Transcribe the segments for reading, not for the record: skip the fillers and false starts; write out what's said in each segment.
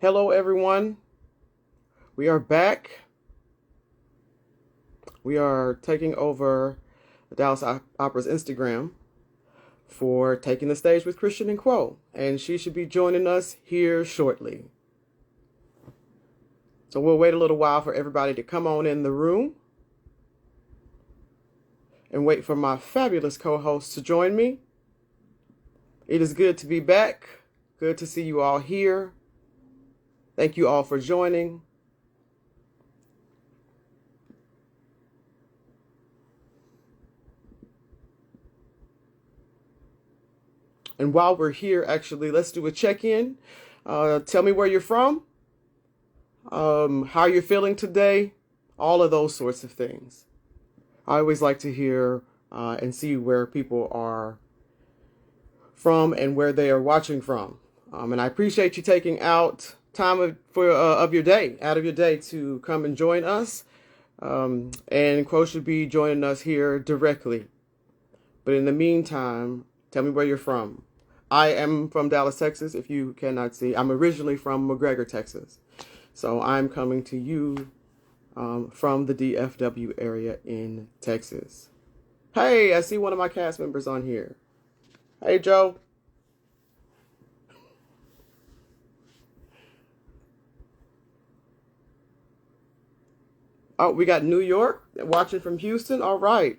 Hello, everyone. We are back. We are taking over the Dallas Opera's Instagram for Taking the Stage with Christian and Quo, and she should be joining us here shortly. So we'll wait a little while for everybody to come on in the room and wait for my fabulous co-hosts to join me. It is good to be back. Good to see you all here. Thank you all for joining. And while we're here, actually, let's do a check-in. Tell me where you're from, how you're feeling today, all of those sorts of things. I always like to hear and see where people are from and where they are watching from. And I appreciate you taking out time of your day, out of your day, to come and join us. And Quo should be joining us here directly. But in the meantime, tell me where you're from. I am from Dallas, Texas, if you cannot see. I'm originally from McGregor, Texas. So I'm coming to you from the DFW area in Texas. Hey, I see one of my cast members on here. Hey, Joe. Oh, we got New York watching from Houston. All right.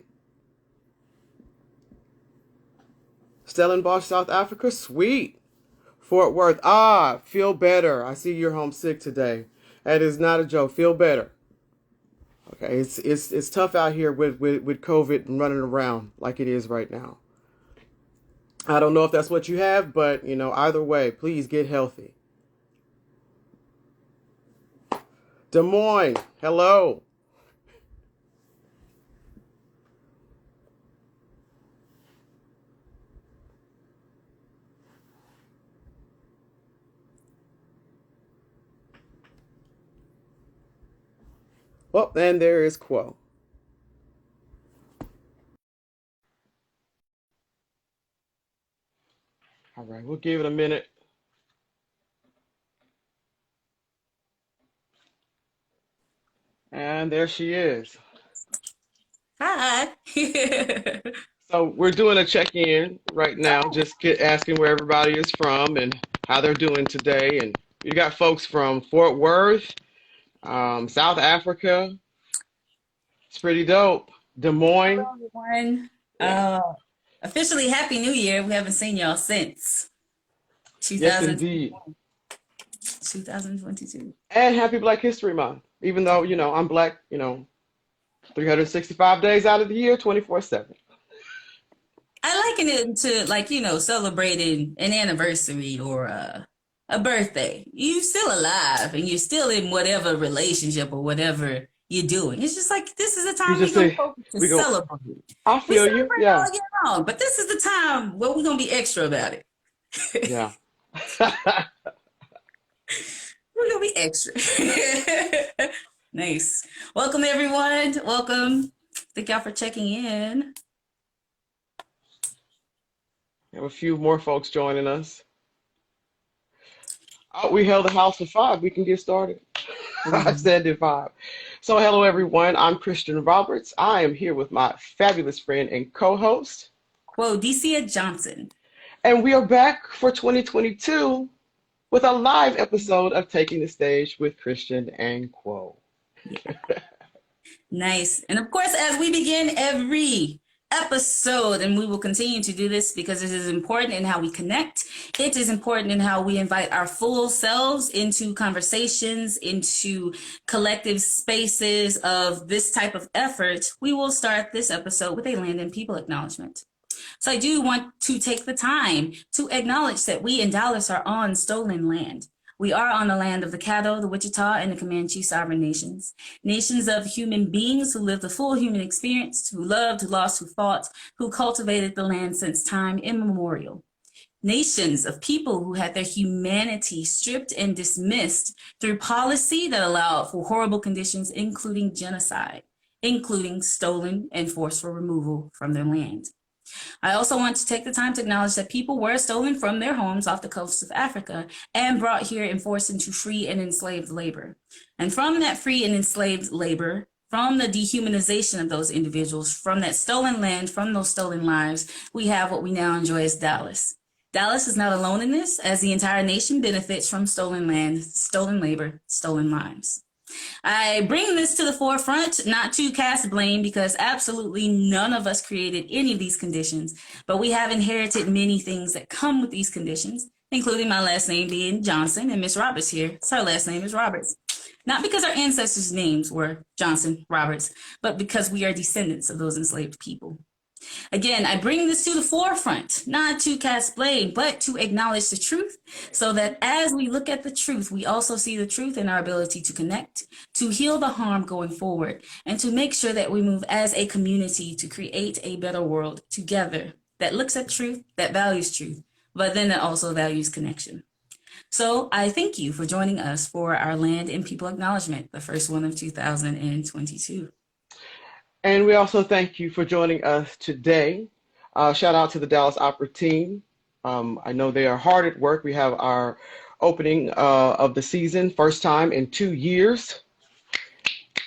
Stellenbosch, South Africa. Sweet. Fort Worth. Feel better. I see you're homesick today. That is not a joke. Feel better. Okay, it's tough out here with COVID and running around like it is right now. I don't know if that's what you have, but either way, please get healthy. Des Moines, hello. Well, and there is Quo. All right, we'll give it a minute. And there she is. Hi. So we're doing a check-in right now, just asking where everybody is from and how they're doing today. And you got folks from Fort Worth, South Africa. It's pretty dope. Des Moines. Hello, everyone. Yeah. Officially, Happy New Year. We haven't seen y'all since Yes, 2000, indeed. 2022. And happy Black History Month. Even though, I'm black, 365 days out of the year, 24/7. I liken it to celebrating an anniversary or a birthday. You still alive and you're still in whatever relationship or whatever you're doing. It's just like this is the You time we're just gonna say, focus to we go, celebrate. I We feel you. celebrate Yeah. all year long, but this is the time where we're gonna be extra about it. Yeah. We're gonna be extra. Nice. Welcome everyone. Welcome. Thank y'all for checking in. We have a few more folks joining us. Oh, we held the house for 5. We can get started. I Mhm. said it 5. So, hello, everyone. I'm Christian Roberts. I am here with my fabulous friend and co-host. Quote Decia Johnson. And we are back for 2022 with a live episode of Taking the Stage with Christian and Quo. Yeah. Nice. And of course, as we begin every episode, and we will continue to do this because it is important in how we connect. It is important in how we invite our full selves into conversations, into collective spaces of this type of effort. We will start this episode with a land and people acknowledgement. So I do want to take the time to acknowledge that we in Dallas are on stolen land. We are on the land of the Caddo, the Wichita, and the Comanche sovereign nations. Nations of human beings who lived a full human experience, who loved, who lost, who fought, who cultivated the land since time immemorial. Nations of people who had their humanity stripped and dismissed through policy that allowed for horrible conditions, including genocide, including stolen and forceful removal from their land. I also want to take the time to acknowledge that people were stolen from their homes off the coast of Africa and brought here and forced into free and enslaved labor. And from that free and enslaved labor, from the dehumanization of those individuals, from that stolen land, from those stolen lives, we have what we now enjoy as Dallas. Dallas is not alone in this, as the entire nation benefits from stolen land, stolen labor, stolen lives. I bring this to the forefront, not to cast blame, because absolutely none of us created any of these conditions, but we have inherited many things that come with these conditions, including my last name being Johnson, and Miss Roberts here, so her last name is Roberts. Not because our ancestors' names were Johnson, Roberts, but because we are descendants of those enslaved people. Again, I bring this to the forefront, not to cast blame, but to acknowledge the truth, so that as we look at the truth, we also see the truth in our ability to connect, to heal the harm going forward, and to make sure that we move as a community to create a better world together that looks at truth, that values truth, but then that also values connection. So I thank you for joining us for our Land and People Acknowledgement, the first one of 2022. And we also thank you for joining us today. Shout out to the Dallas Opera team. I know they are hard at work. We have our opening of the season, first time in 2 years.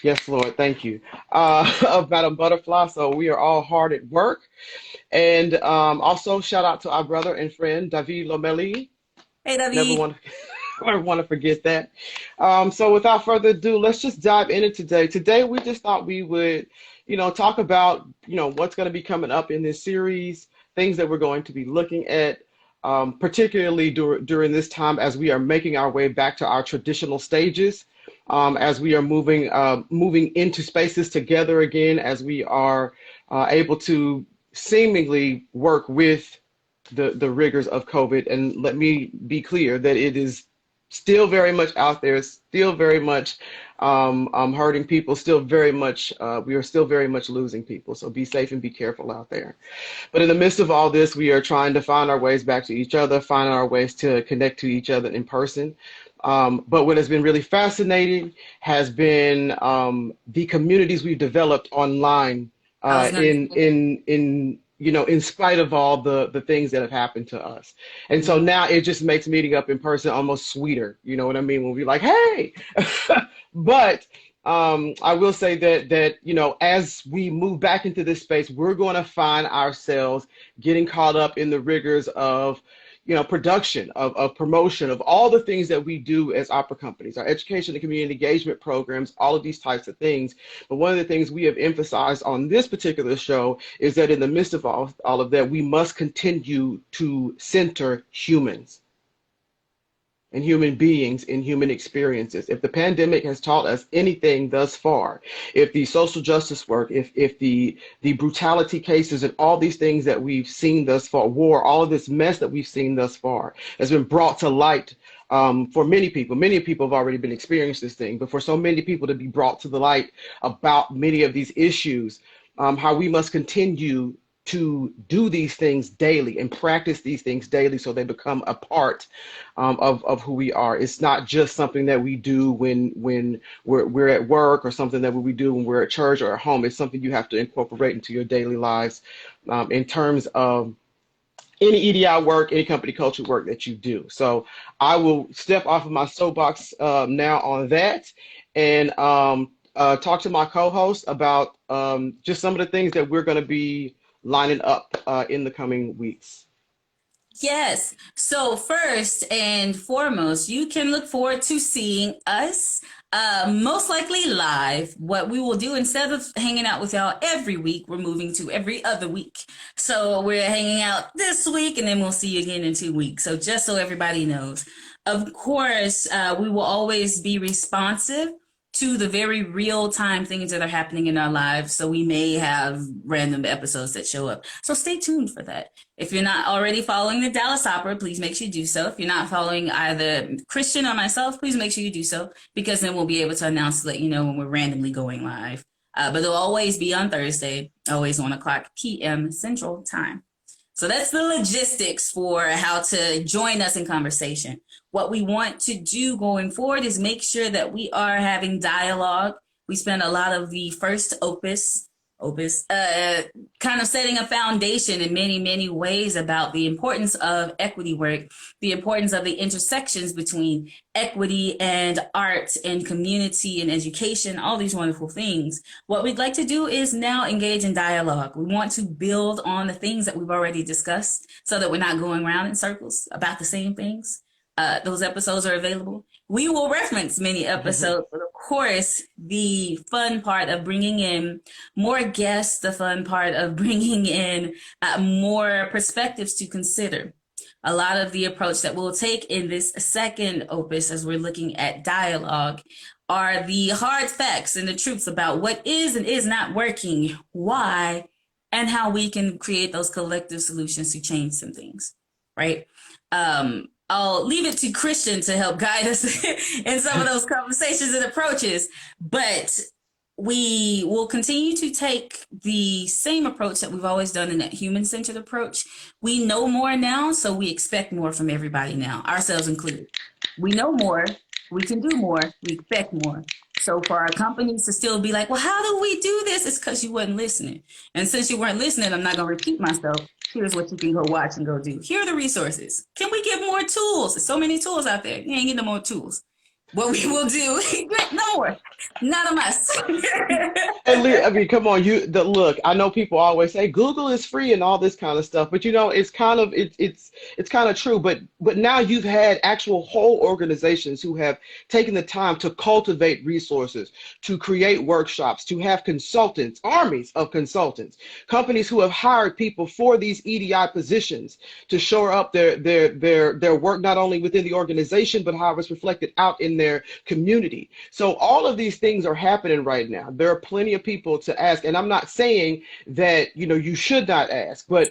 Yes, Lord, thank you. Of Madam Butterfly. So we are all hard at work. And also shout out to our brother and friend, David Lomeli. Hey, David. Never want to forget that. So without further ado, let's just dive into today. Today, we just thought we would, talk about, what's going to be coming up in this series, things that we're going to be looking at, particularly during this time as we are making our way back to our traditional stages, as we are moving into spaces together again, as we are able to seemingly work with the rigors of COVID. And let me be clear that it is still very much out there, still very much hurting people, still very much, we are still very much losing people. So be safe and be careful out there. But in the midst of all this, we are trying to find our ways back to each other, find our ways to connect to each other in person. But what has been really fascinating has been the communities we've developed online in spite of all the things that have happened to us. And so now it just makes meeting up in person almost sweeter. You know what I mean? When we're like, hey, but I will say that, as we move back into this space, we're going to find ourselves getting caught up in the rigors of, production, of promotion, of all the things that we do as opera companies, our education and community engagement programs, all of these types of things. But one of the things we have emphasized on this particular show is that in the midst of all of that, we must continue to center humans and human beings in human experiences. If the pandemic has taught us anything thus far, if the social justice work, if the brutality cases and all these things that we've seen thus far, war, all of this mess that we've seen thus far has been brought to light for many people have already been experiencing this thing, but for so many people to be brought to the light about many of these issues, how we must continue to do these things daily and practice these things daily so they become a part of who we are. It's not just something that we do when we're at work or something that we do when we're at church or at home. It's something you have to incorporate into your daily lives in terms of any EDI work, any company culture work that you do. So I will step off of my soapbox now on that and talk to my co-host about just some of the things that we're going to be lining up in the coming weeks. Yes. So first and foremost, you can look forward to seeing us most likely live. What we will do, instead of hanging out with y'all every week, we're moving to every other week. So we're hanging out this week and then we'll see you again in 2 weeks. So just so everybody knows, of course, we will always be responsive to the very real-time things that are happening in our lives. So we may have random episodes that show up. So stay tuned for that. If you're not already following the Dallas Opera, please make sure you do so. If you're not following either Christian or myself, please make sure you do so, because then we'll be able to announce to let you know when we're randomly going live. But it'll always be on Thursday, always 1:00 p.m. Central Time. So that's the logistics for how to join us in conversation. What we want to do going forward is make sure that we are having dialogue. We spent a lot of the first opus Opus, kind of setting a foundation in many, many ways about the importance of equity work, the importance of the intersections between equity and art and community and education, all these wonderful things. What we'd like to do is now engage in dialogue. We want to build on the things that we've already discussed so that we're not going around in circles about the same things. Those episodes are available. We will reference many episodes, but of course, the fun part of bringing in more guests, the fun part of bringing in more perspectives to consider. A lot of the approach that we'll take in this second opus as we're looking at dialogue are the hard facts and the truths about what is and is not working, why, and how we can create those collective solutions to change some things, right? I'll leave it to Christian to help guide us in some of those conversations and approaches, but we will continue to take the same approach that we've always done in that human-centered approach. We know more now, so we expect more from everybody now, ourselves included. We know more, we can do more, we expect more. So for our companies to still be like, well, how do we do this? It's because you wasn't listening. And since you weren't listening, I'm not going to repeat myself. Here's what you can go watch and go do. Here are the resources. Can we get more tools? There's so many tools out there. You ain't getting no more tools. What we will do, no more, not a must. I mean, come on, look. I know people always say Google is free and all this kind of stuff, but it's kind of it's kind of true. But now you've had actual whole organizations who have taken the time to cultivate resources, to create workshops, to have consultants, armies of consultants, companies who have hired people for these EDI positions to shore up their work not only within the organization but how it's reflected out in their community. So all of these things are happening right now. There are plenty of people to ask, and I'm not saying that you should not ask, but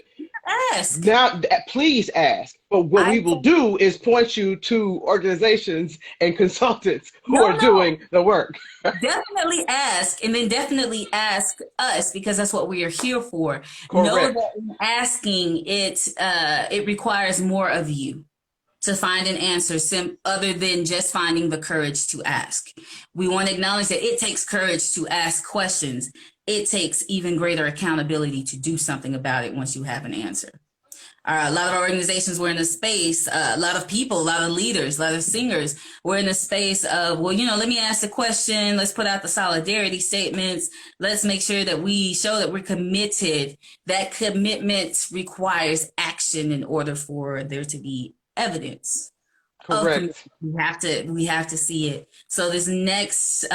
ask. Now please ask. But what we will do is point you to organizations and consultants who are doing the work. Definitely ask, and then definitely ask us, because that's what we are here for. Correct. Know that in asking it requires more of you to find an answer other than just finding the courage to ask. We want to acknowledge that it takes courage to ask questions. It takes even greater accountability to do something about it once you have an answer. A lot of organizations were in a space, a lot of people, a lot of leaders, a lot of singers were in a space of, well, let me ask the question. Let's put out the solidarity statements. Let's make sure that we show that we're committed. That commitment requires action in order for there to be evidence. Correct. We have to see it. So this next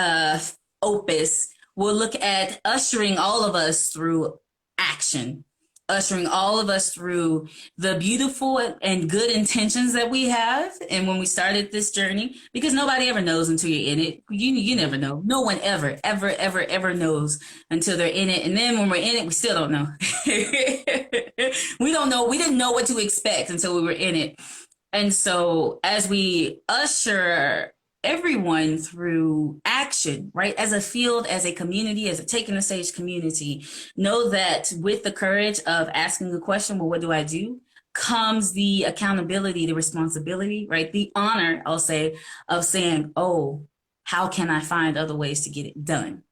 opus will look at ushering all of us through action, ushering all of us through the beautiful and good intentions that we have. And when we started this journey, because nobody ever knows until you're in it. You never know. No one ever knows until they're in it. And then when we're in it, we still don't know. We don't know. We didn't know what to expect until we were in it. And so as we usher everyone through action, right, as a field, as a community, as a Taking the Stage community, know that with the courage of asking the question, well, what do I do, comes the accountability, the responsibility, right, the honor, I'll say, of saying, oh, how can I find other ways to get it done?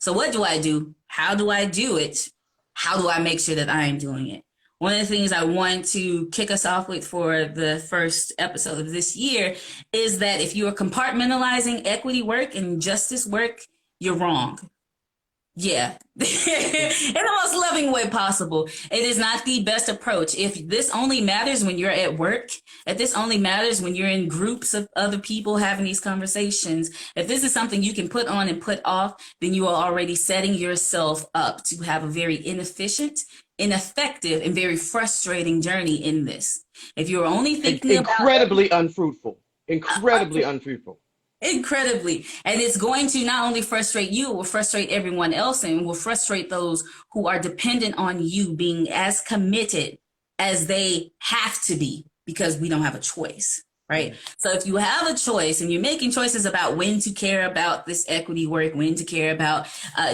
So what do I do? How do I do it? How do I make sure that I am doing it? One of the things I want to kick us off with for the first episode of this year is that if you are compartmentalizing equity work and justice work, you're wrong. Yeah, in the most loving way possible. It is not the best approach. If this only matters when you're at work, if this only matters when you're in groups of other people having these conversations, if this is something you can put on and put off, then you are already setting yourself up to have a very inefficient, ineffective, and very frustrating journey in this. If you're only thinking incredibly unfruitful. And it's going to not only frustrate you, it will frustrate everyone else, and will frustrate those who are dependent on you being as committed as they have to be, because we don't have a choice, right? So if you have a choice and you're making choices about when to care about this equity work, when to care about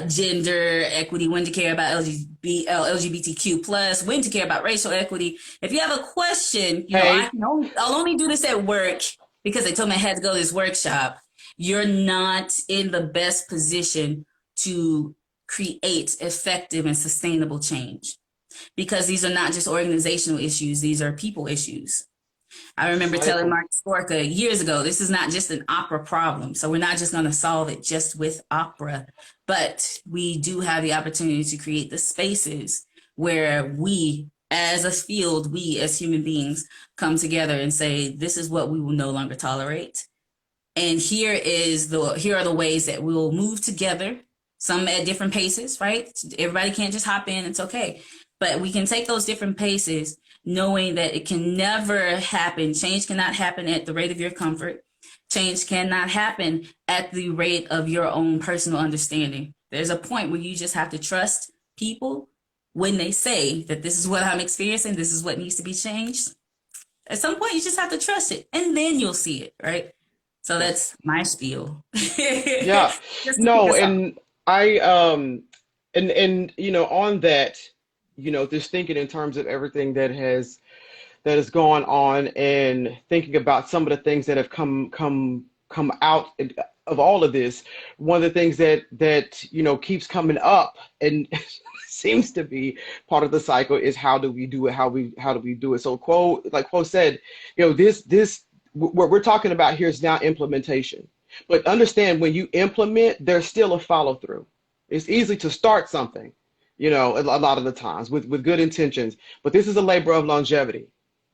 gender equity, when to care about LGBTQ plus, when to care about racial equity, if you have a question, I'll only do this at work because they told me I had to go to this workshop, you're not in the best position to create effective and sustainable change. Because these are not just organizational issues, these are people issues. I remember telling Precisely. Mark Skorka years ago, this is not just an opera problem. So we're not just going to solve it just with opera, but we do have the opportunity to create the spaces where we as a field, we as human beings come together and say, this is what we will no longer tolerate. And here are the ways that we will move together, some at different paces, right? Everybody can't just hop in, it's okay. But we can take those different paces, knowing that it can never happen. Change cannot happen at the rate of your comfort. Change cannot happen at the rate of your own personal understanding. There's a point where you just have to trust people when they say that this is what I'm experiencing, this is what needs to be changed. At some point, you just have to trust it, and then you'll see it, right? So that's my spiel. Yeah. Just to kick No, us off. and and on that, just thinking in terms of everything that has gone on, and thinking about some of the things that have come out of all of this. One of the things that keeps coming up and seems to be part of the cycle is, how do we do it? How do we do it? So Quo said, this what we're talking about here is now implementation. But understand, when you implement, there's still a follow through. It's easy to start something, a lot of the times with good intentions, but this is a labor of longevity.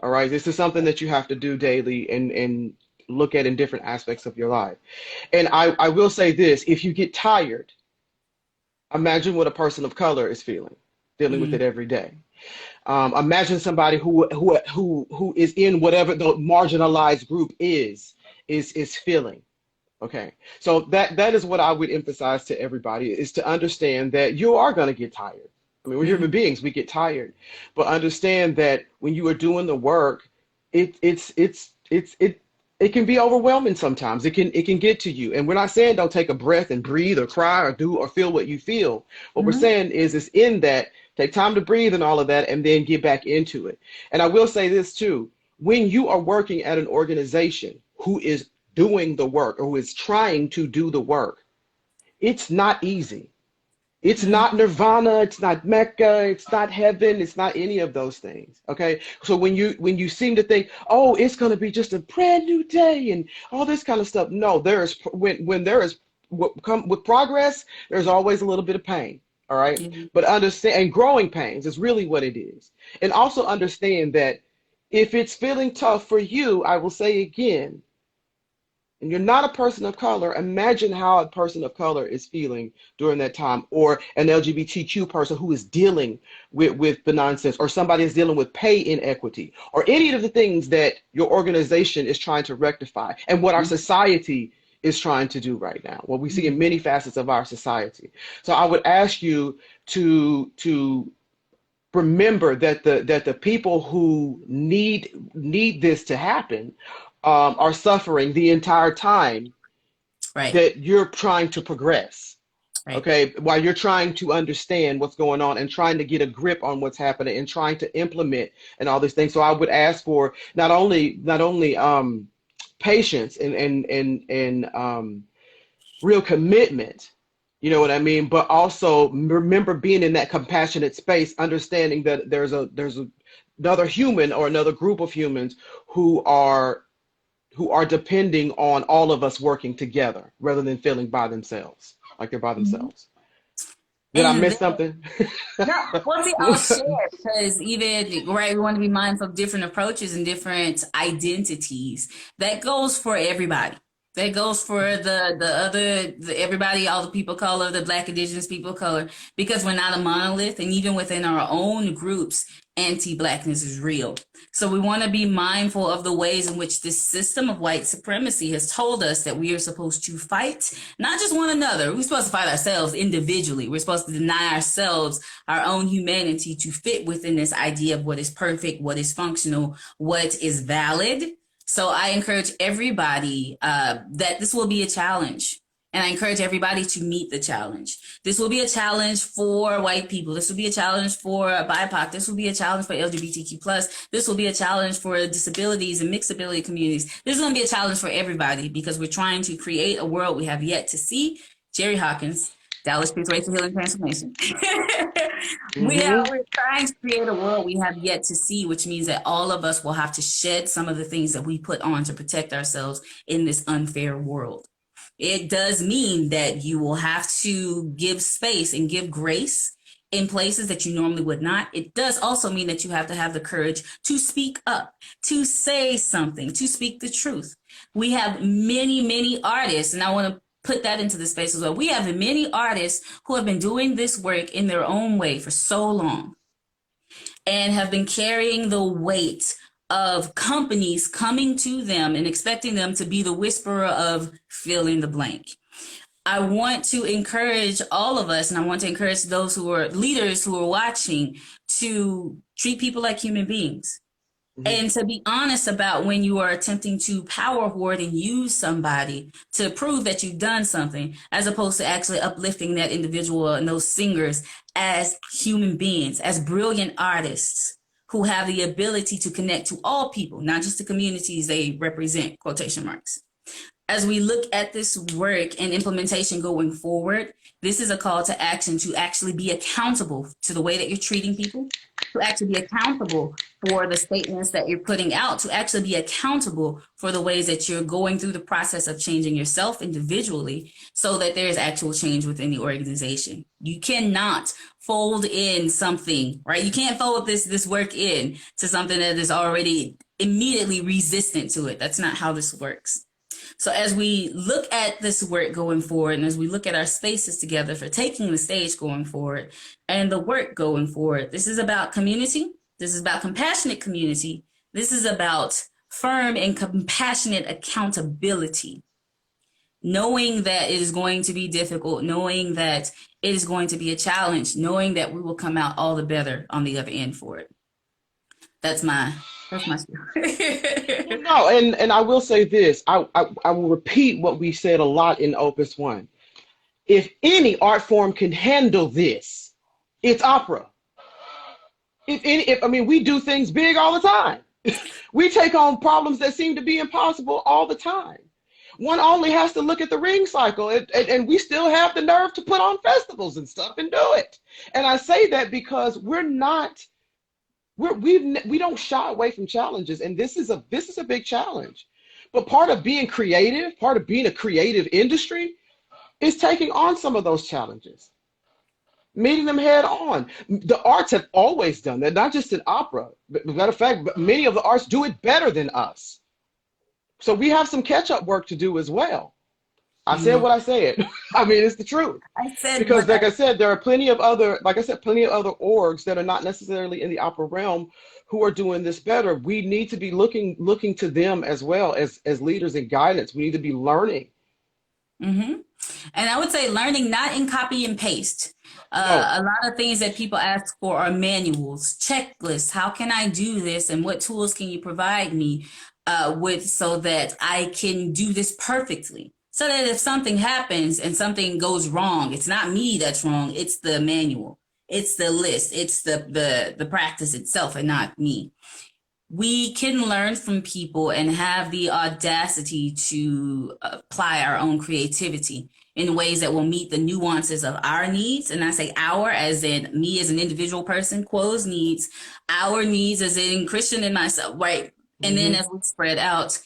All right. This is something that you have to do daily and look at in different aspects of your life. And I will say this: if you get tired, imagine what a person of color is feeling, dealing with Mhm. it every day. Imagine somebody who is in whatever the marginalized group is feeling. Okay, so that is what I would emphasize to everybody, is to understand that you are going to get tired. I mean, we're human Mhm. beings, we get tired, but understand that when you are doing the work, it can be overwhelming sometimes. It can get to you, and we're not saying don't take a breath and breathe or cry or do or feel what you feel. What we're Mhm. saying is, in that, take time to breathe and all of that, and then get back into it. And I will say this too: when you are working at an organization who is doing the work, or who is trying to do the work, it's not easy. It's Mhm. not nirvana, it's not Mecca, it's not heaven, it's not any of those things. Okay. So when you seem to think, oh, it's gonna be just a brand new day and all this kind of stuff. No, when there is what come with progress, there's always a little bit of pain. All right. Mhm. But understand, and growing pains is really what it is. And also understand that if it's feeling tough for you, I will say again, and you're not a person of color, imagine how a person of color is feeling during that time, or an LGBTQ person who is dealing with the nonsense, or somebody is dealing with pay inequity, or any of the things that your organization is trying to rectify, and what our society is trying to do right now, what we see in Mhm. many facets of our society. So I would ask you to remember that the people who need this to happen are suffering the entire time Right. that you're trying to progress. Right. Okay, while you're trying to understand what's going on and trying to get a grip on what's happening and trying to implement and all these things. So I would ask for not only patience and real commitment, you know what I mean, but also remember being in that compassionate space, understanding that another human, or another group of humans who are depending on all of us working together, rather than feeling by themselves, like they're by Mhm. themselves. Did I And miss something? no, well, see, I'll share, because even, right, we want to be mindful of different approaches and different identities. That goes for everybody. That goes for everybody, all the people of color, the Black, Indigenous people of color, because we're not a monolith, and even within our own groups, anti-Blackness is real. So we want to be mindful of the ways in which this system of white supremacy has told us that we are supposed to fight not just one another. We're supposed to fight ourselves individually. We're supposed to deny ourselves our own humanity to fit within this idea of what is perfect, what is functional, what is valid. So I encourage everybody that this will be a challenge. And I encourage everybody to meet the challenge. This will be a challenge for white people. This will be a challenge for BIPOC. This will be a challenge for LGBTQ+. This will be a challenge for disabilities and mixed ability communities. This is going to be a challenge for everybody, because we're trying to create a world we have yet to see. Jerry Hawkins, Dallas Peace Racial Healing Transformation. Mm-hmm. We're trying to create a world we have yet to see, which means that all of us will have to shed some of the things that we put on to protect ourselves in this unfair world. It does mean that you will have to give space and give grace in places that you normally would not. It does also mean that you have to have the courage to speak up, to say something, to speak the truth. We have many, many artists, and I want to put that into the space as well. We have many artists who have been doing this work in their own way for so long and have been carrying the weight of companies coming to them and expecting them to be the whisperer of fill in the blank. I want to encourage all of us, and I want to encourage those who are leaders who are watching, to treat people like human beings. Mm-hmm. And to be honest about when you are attempting to power hoard and use somebody to prove that you've done something, as opposed to actually uplifting that individual and those singers as human beings, as brilliant artists who have the ability to connect to all people, not just the communities they represent, quotation marks. As we look at this work and implementation going forward, this is a call to action to actually be accountable to the way that you're treating people, to actually be accountable for the statements that you're putting out, to actually be accountable for the ways that you're going through the process of changing yourself individually so that there's actual change within the organization. You cannot fold in something, right? You can't fold this work in to something that is already immediately resistant to it. That's not how this works. So as we look at this work going forward, and as we look at our spaces together for taking the stage going forward and the work going forward, this is about community. This is about compassionate community. This is about firm and compassionate accountability. Knowing that it is going to be difficult, knowing that it is going to be a challenge, knowing that we will come out all the better on the other end for it. That's my story. No, and I will say this. I will repeat what we said a lot in Opus One. If any art form can handle this, it's opera. I mean, we do things big all the time. We take on problems that seem to be impossible all the time. One only has to look at the ring cycle, and we still have the nerve to put on festivals and stuff and do it. And I say that because we don't shy away from challenges, and this is a big challenge. But part of being creative, part of being a creative industry, is taking on some of those challenges, meeting them head on. The arts have always done that, not just in opera. Matter of fact, many of the arts do it better than us. So we have some catch-up work to do as well. I said what I said. I mean, it's the truth. I said Because, like I said, there are plenty of other orgs that are not necessarily in the opera realm who are doing this better. We need to be looking to them as well as leaders and guidance. We need to be learning. Mm-hmm. And I would say learning not in copy and paste. A lot of things that people ask for are manuals, checklists. How can I do this? And what tools can you provide me with so that I can do this perfectly? So that if something happens and something goes wrong, it's not me that's wrong. It's the manual. It's the list. It's the practice itself and not me. We can learn from people and have the audacity to apply our own creativity in ways that will meet the nuances of our needs. And I say our as in me as an individual person, Quo's needs, our needs as in Christian and myself, right? And then as we spread out,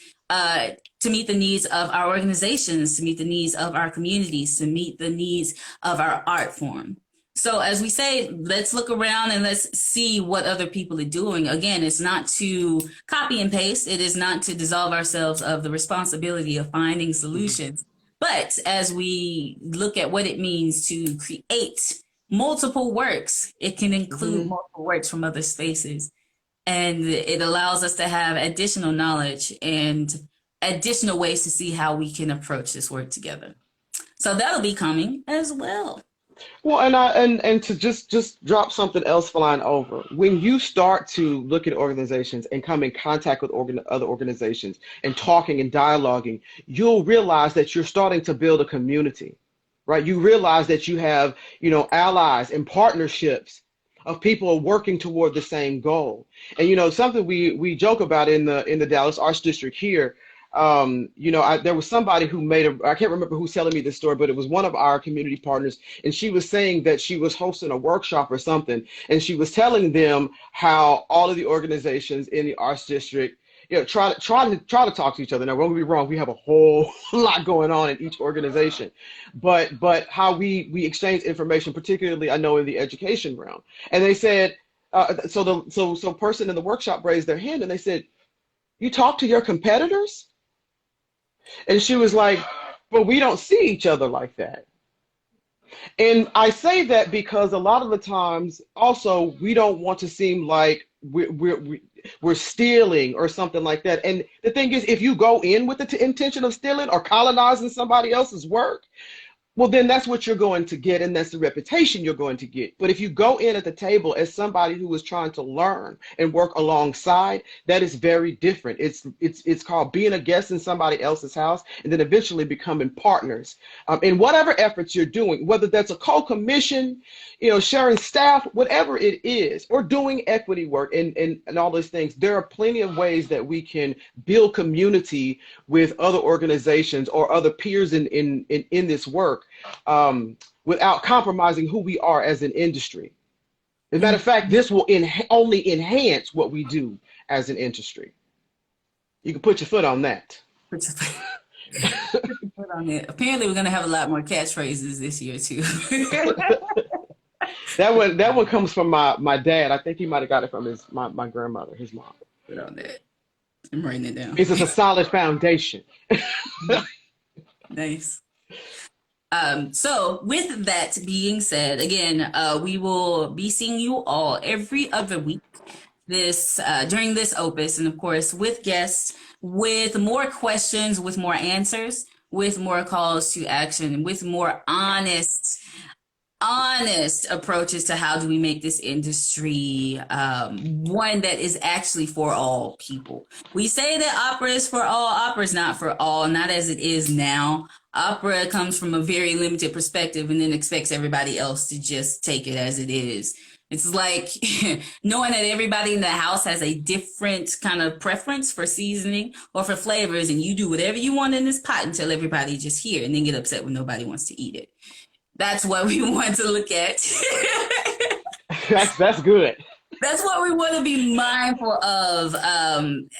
to meet the needs of our organizations, to meet the needs of our communities, to meet the needs of our art form. So as we say, let's look around and let's see what other people are doing. Again, it's not to copy and paste. It is not to dissolve ourselves of the responsibility of finding solutions. But as we look at what it means to create multiple works, it can include multiple works from other spaces. And it allows us to have additional knowledge and additional ways to see how we can approach this work together. So that'll be coming as well. Well, and to just drop something else flying over, when you start to look at organizations and come in contact with other organizations and talking and dialoguing, you'll realize that you're starting to build a community, right? You realize that you have, allies and partnerships of people working toward the same goal. And something we joke about in the Dallas Arts District here. There was somebody who I can't remember who's telling me this story, but it was one of our community partners. And she was saying that she was hosting a workshop or something. And she was telling them how all of the organizations in the arts district, try to talk to each other. Now, don't get me wrong, we have a whole lot going on in each organization, but how we exchange information, particularly I know in the education realm. And they said, so person in the workshop raised their hand and they said, "You talk to your competitors?" And she was like, "But we don't see each other like that." And I say that because a lot of the times also we don't want to seem like we're stealing or something like that. And the thing is, if you go in with the intention of stealing or colonizing somebody else's work, well, then that's what you're going to get, and that's the reputation you're going to get. But if you go in at the table as somebody who is trying to learn and work alongside, that is very different. It's called being a guest in somebody else's house, and then eventually becoming partners in whatever efforts you're doing, whether that's a co-commission, sharing staff, whatever it is, or doing equity work and all those things. There are plenty of ways that we can build community with other organizations or other peers in this work, without compromising who we are as an industry. As a matter of fact, this will only enhance what we do as an industry. You can put your foot on that. Put your foot on it. Apparently, we're going to have a lot more catchphrases this year, too. That one comes from my dad. I think he might have got it from my grandmother, his mom. Put on that. I'm writing it down. It's a solid foundation. Nice. So with that being said, again, we will be seeing you all every other week during this Opus, and of course with guests, with more questions, with more answers, with more calls to action, with more honest approaches to how do we make this industry one that is actually for all people. We say that opera is for all. Opera is not for all, not as it is now. Opera comes from a very limited perspective and then expects everybody else to just take it as it is. It's like knowing that everybody in the house has a different kind of preference for seasoning or for flavors, and you do whatever you want in this pot until everybody just here and then get upset when nobody wants to eat it. That's what we want to look at. That's good. That's what we want to be mindful of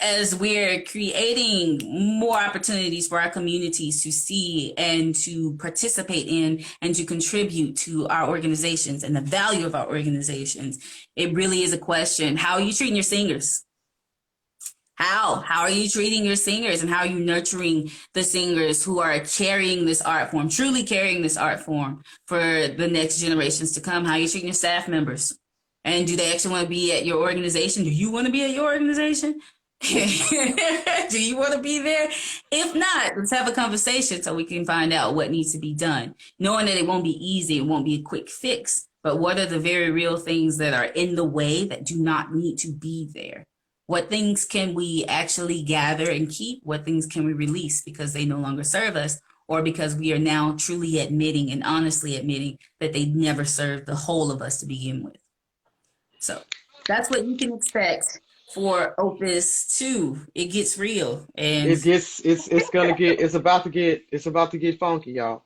as we're creating more opportunities for our communities to see and to participate in and to contribute to our organizations and the value of our organizations. It really is a question. How are you treating your singers? How are you treating your singers, and how are you nurturing the singers who are carrying this art form, truly carrying this art form for the next generations to come? How are you treating your staff members? And do they actually want to be at your organization? Do you want to be at your organization? Do you want to be there? If not, let's have a conversation so we can find out what needs to be done. Knowing that it won't be easy, it won't be a quick fix, but what are the very real things that are in the way that do not need to be there? What things can we actually gather and keep? What things can we release because they no longer serve us, or because we are now truly admitting and honestly admitting that they never served the whole of us to begin with? So that's what you can expect for Opus 2. It gets real, and it's about to get funky, y'all.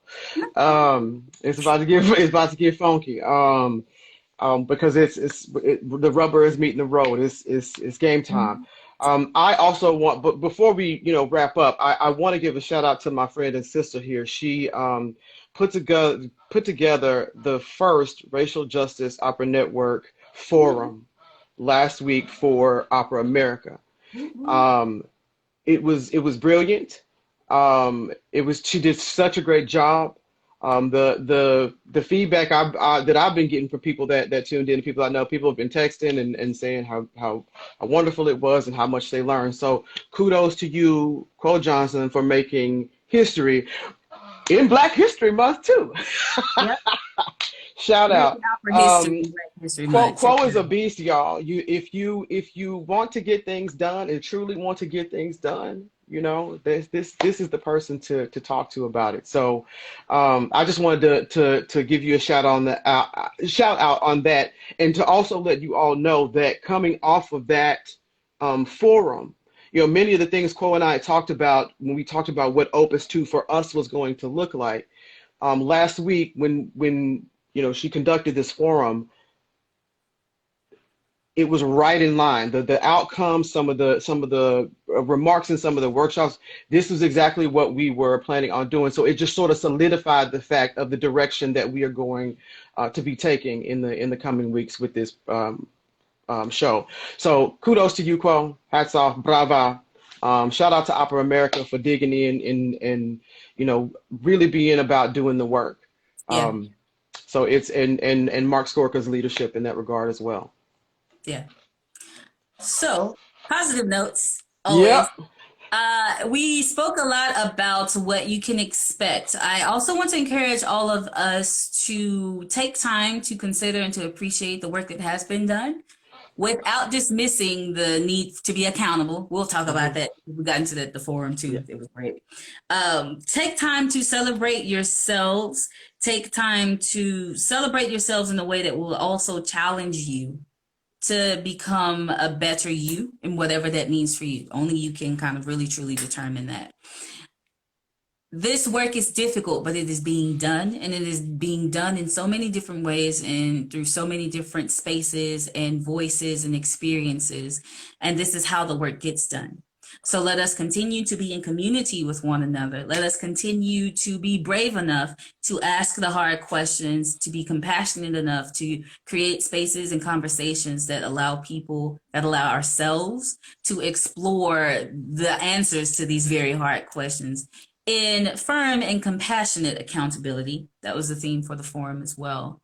It's about to get funky. Because the rubber is meeting the road. It's game time. I also want, but before we wrap up, I want to give a shout out to my friend and sister here. She put together the first Racial Justice Opera Network forum last week for Opera America. It was brilliant. She did such a great job. The feedback that I've been getting from people that tuned in, people I know, people have been texting and saying how wonderful it was and how much they learned. So kudos to you, Quo Johnson, for making history in Black History Month too. Yep. Shout out. Quo is a beast, y'all. If you want to get things done and truly want to get things done, this is the person to talk to about it. So I just wanted to give you a shout out on that, and to also let you all know that coming off of that forum, many of the things Quo and I talked about when we talked about what Opus 2 for us was going to look like. Last week when she conducted this forum, it was right in line. The outcomes, some of the remarks in some of the workshops, this was exactly what we were planning on doing. So it just sort of solidified the fact of the direction that we are going to be taking in the coming weeks with this show. So kudos to you, Quo. Hats off, brava. Shout out to Opera America for digging in and really being about doing the work. Yeah. So it's and Mark Skorka's leadership in that regard as well. Yeah. So, positive notes Yeah. always. We spoke a lot about what you can expect. I also want to encourage all of us to take time to consider and to appreciate the work that has been done without dismissing the need to be accountable. We'll talk about that. We got into the forum too. Yeah. It was great. Take time to celebrate yourselves. Take time to celebrate yourselves in a way that will also challenge you to become a better you and whatever that means for you. Only you can kind of really truly determine that. This work is difficult, but it is being done, and it is being done in so many different ways and through so many different spaces and voices and experiences. And this is how the work gets done. So let us continue to be in community with one another. Let us continue to be brave enough to ask the hard questions, to be compassionate enough to create spaces and conversations that allow people, that allow ourselves to explore the answers to these very hard questions in firm and compassionate accountability. That was the theme for the forum as well.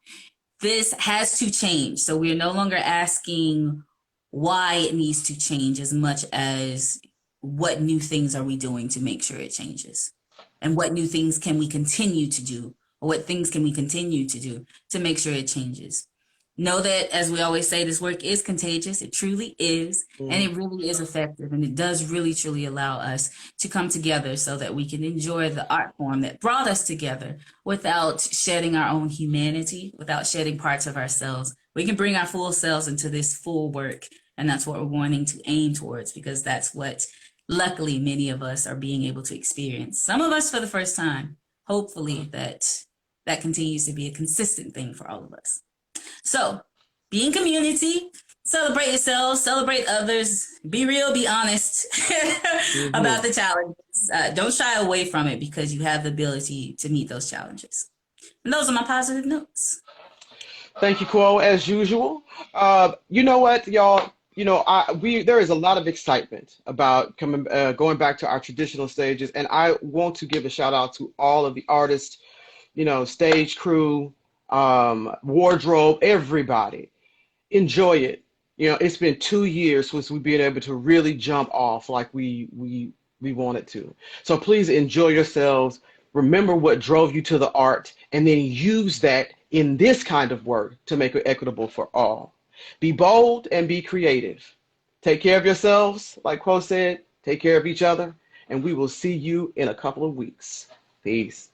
This has to change. So we are no longer asking why it needs to change as much as what new things are we doing to make sure it changes? And what new things can we continue to do? Or what things can we continue to do to make sure it changes? Know that, as we always say, this work is contagious. It truly is. And it really is effective. And it does really, truly allow us to come together so that we can enjoy the art form that brought us together without shedding our own humanity, without shedding parts of ourselves. We can bring our full selves into this full work. And that's what we're wanting to aim towards, because that's what, luckily, many of us are being able to experience. Some of us for the first time. Hopefully that continues to be a consistent thing for all of us. So, be in community, celebrate yourselves, celebrate others, be real, be honest about the challenges. Don't shy away from it, because you have the ability to meet those challenges. And those are my positive notes. Thank you, Quo, as usual. You know what, y'all? There is a lot of excitement about going back to our traditional stages, and I want to give a shout out to all of the artists, stage crew, wardrobe, everybody. Enjoy it. It's been 2 years since we've been able to really jump off like we wanted to. So please enjoy yourselves. Remember what drove you to the art, and then use that in this kind of work to make it equitable for all. Be bold and be creative. Take care of yourselves, like Quo said. Take care of each other, and we will see you in a couple of weeks. Peace.